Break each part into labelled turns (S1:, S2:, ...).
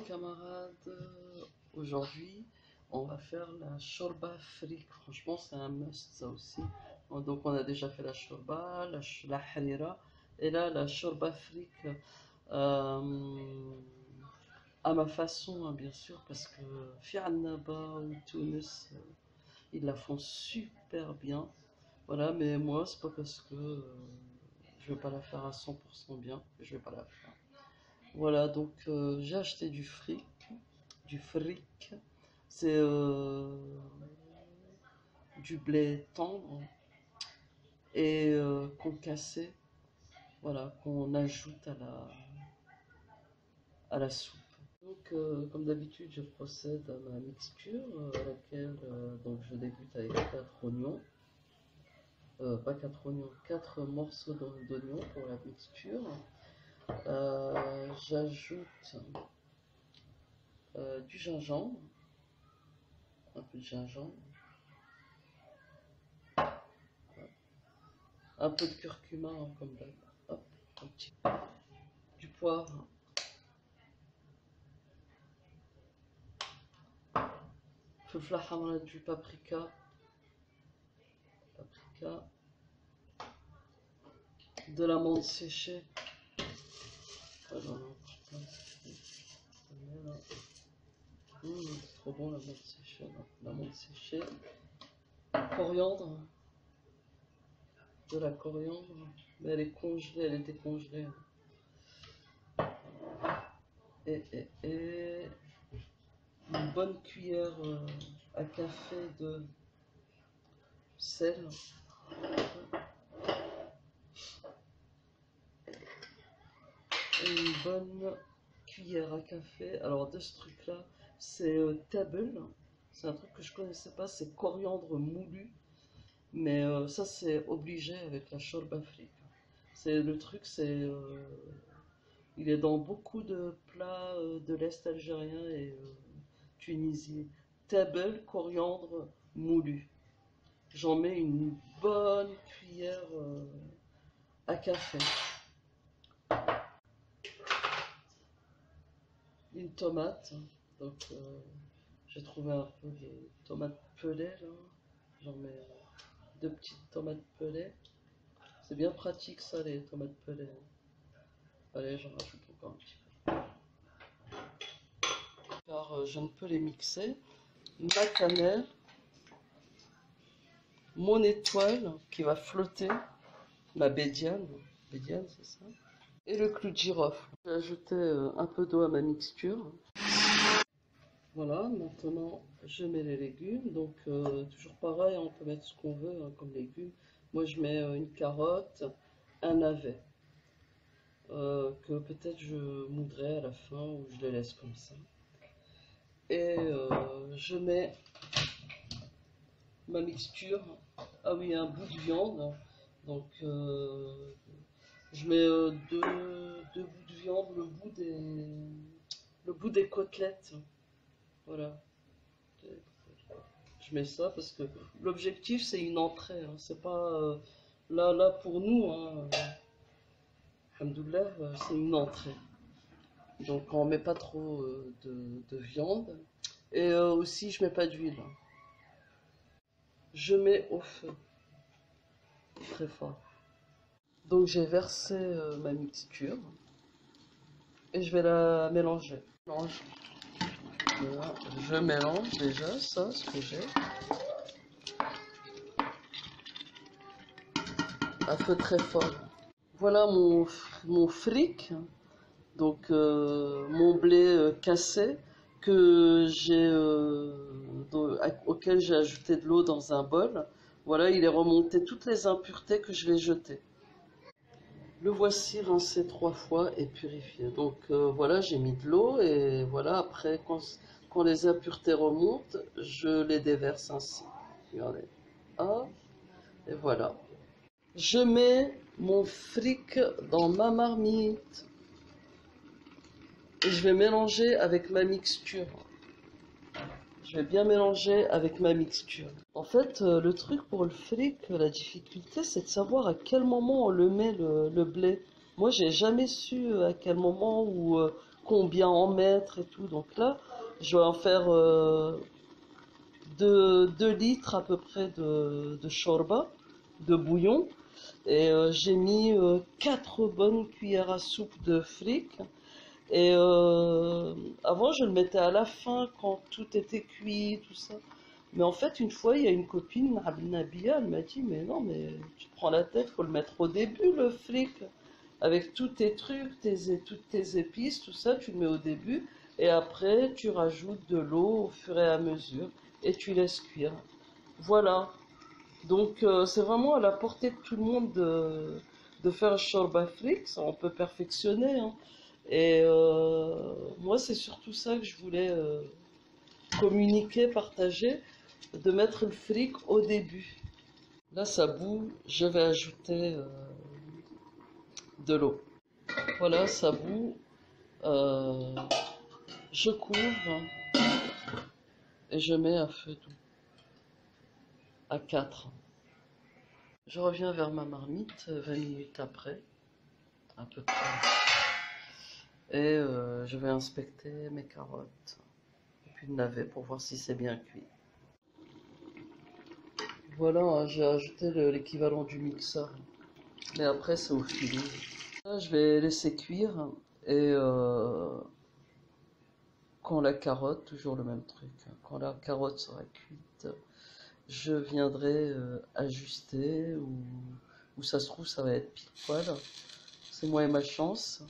S1: camarades, aujourd'hui on va faire la shorba fric. Franchement c'est un must ça aussi. Donc on a déjà fait la shorba, la harira, et là la shorba fric, à ma façon hein, bien sûr, parce que fi Annaba ou Tunis ils la font super bien. Voilà, mais moi c'est pas parce que je vais pas la faire à 100% bien que je vais pas la faire. Voilà, donc j'ai acheté du fric. C'est du blé tendre et concassé, voilà, qu'on ajoute à la soupe. Donc, comme d'habitude, je procède à ma mixture, à laquelle donc je débute avec 4 oignons, pas 4 oignons, 4 morceaux d'oignons pour la mixture. J'ajoute du gingembre, un peu de gingembre, un peu de curcuma hein, comme d'hab, hop, un petit peu, du poivre, du paprika, de la menthe séchée. C'est trop bon la menthe séchée. La menthe séchée. Coriandre. De la coriandre. Mais elle est congelée, elle était congelée. Et une bonne cuillère à café de sel. Et une bonne cuillère à café. Alors de ce truc là, c'est table. C'est un truc que je connaissais pas, c'est coriandre moulu. Mais ça c'est obligé avec la shorba fric. C'est le truc, il est dans beaucoup de plats de l'Est algérien et tunisien. Table, coriandre moulu. J'en mets une bonne cuillère à café. Une tomate. Donc j'ai trouvé un peu de tomates pelées là. J'en mets 2 petites tomates pelées. C'est bien pratique ça les tomates pelées. Allez, j'en rajoute encore un petit peu. Car je ne peux les mixer. Ma cannelle, mon étoile qui va flotter, ma bédiane c'est ça, et le clou de girofle. J'ai ajouté un peu d'eau à ma mixture. Voilà, maintenant je mets les légumes. Donc toujours pareil, on peut mettre ce qu'on veut hein, comme légumes. Moi je mets une carotte, un navet, que peut-être je moudrai à la fin ou je les laisse comme ça. Et je mets ma mixture. Ah oui, un bout de viande. Donc je mets deux bouts de viande, le bout des côtelettes. Voilà. Je mets ça parce que l'objectif c'est une entrée. Hein. C'est pas là pour nous. Hein, alhamdoulilah, c'est une entrée. Donc on met pas trop de viande. Et aussi je mets pas d'huile. Je mets au feu très fort. Donc j'ai versé ma mixture et je vais la mélanger. Voilà, je mélange déjà ça, ce que j'ai, à feu très fort. Voilà mon fric, donc mon blé cassé que auquel j'ai ajouté de l'eau dans un bol. Voilà, il est remonté toutes les impuretés que je vais jeter. Le voici rincé 3 fois et purifié. Donc voilà, j'ai mis de l'eau et voilà, après quand les impuretés remontent, je les déverse ainsi. Regardez. Hop, et voilà. Je mets mon fric dans ma marmite et je vais mélanger avec ma mixture. Je vais bien mélanger avec ma mixture. En fait, le truc pour le fric, la difficulté, c'est de savoir à quel moment on le met le blé. Moi, j'ai jamais su à quel moment ou combien en mettre et tout. Donc là, je vais en faire 2 litres à peu près de shorba, de bouillon. Et j'ai mis 4 bonnes cuillères à soupe de fric. Et avant, je le mettais à la fin quand tout était cuit, tout ça. Mais en fait, une fois, il y a une copine, Nabia, elle m'a dit, mais non, mais tu te prends la tête, faut le mettre au début, le fric. Avec tous tes trucs, toutes tes épices, tout ça, tu le mets au début. Et après, tu rajoutes de l'eau au fur et à mesure. Et tu laisses cuire. Voilà. Donc, c'est vraiment à la portée de tout le monde de faire shorba fric. Ça, on peut perfectionner, hein. Et moi, c'est surtout ça que je voulais communiquer, partager, de mettre le fric au début. Là, ça bout, je vais ajouter de l'eau. Voilà, ça bout. Euh, je couvre et je mets à feu doux, à 4. Je reviens vers ma marmite 20 minutes après, à peu près. Et je vais inspecter mes carottes et puis le navet pour voir si c'est bien cuit. Voilà, j'ai ajouté l'équivalent du mixeur. Mais après, c'est au feeling. Là, je vais laisser cuire. Et quand la carotte, toujours le même truc, hein, quand la carotte sera cuite, je viendrai ajuster. Ou ça se trouve, ça va être pile poil. C'est moi et ma chance.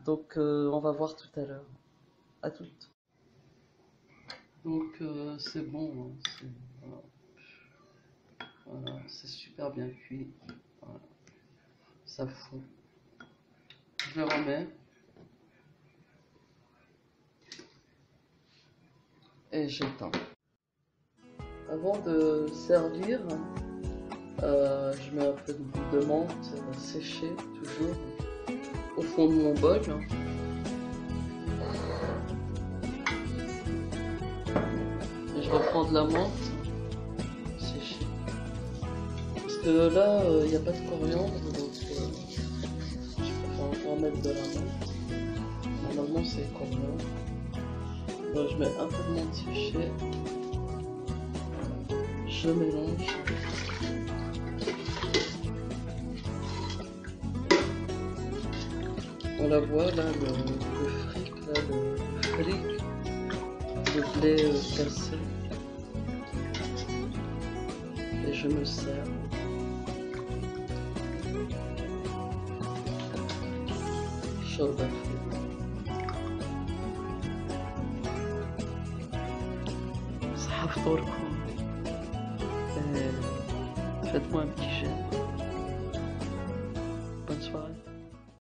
S1: Donc, on va voir tout à l'heure. À toutes. Donc, c'est bon. Hein, voilà. Voilà, c'est super bien cuit. Voilà. Ça fond. Je le remets. Et j'éteins. Avant de servir, je mets un peu de menthe séchée, toujours, au fond de mon bol. Et je reprends de la menthe séchée. Parce que là, il n'y a pas de coriandre, donc je préfère encore mettre de la menthe. Normalement, c'est coriandre. Donc, je mets un peu de menthe séchée. Je mélange. On la voit là, le fric, là, le fric, le blé cassé. Et je me sers. Shorba fric. صحة فطوركم. Faites-moi un petit j'aime. Bonne soirée.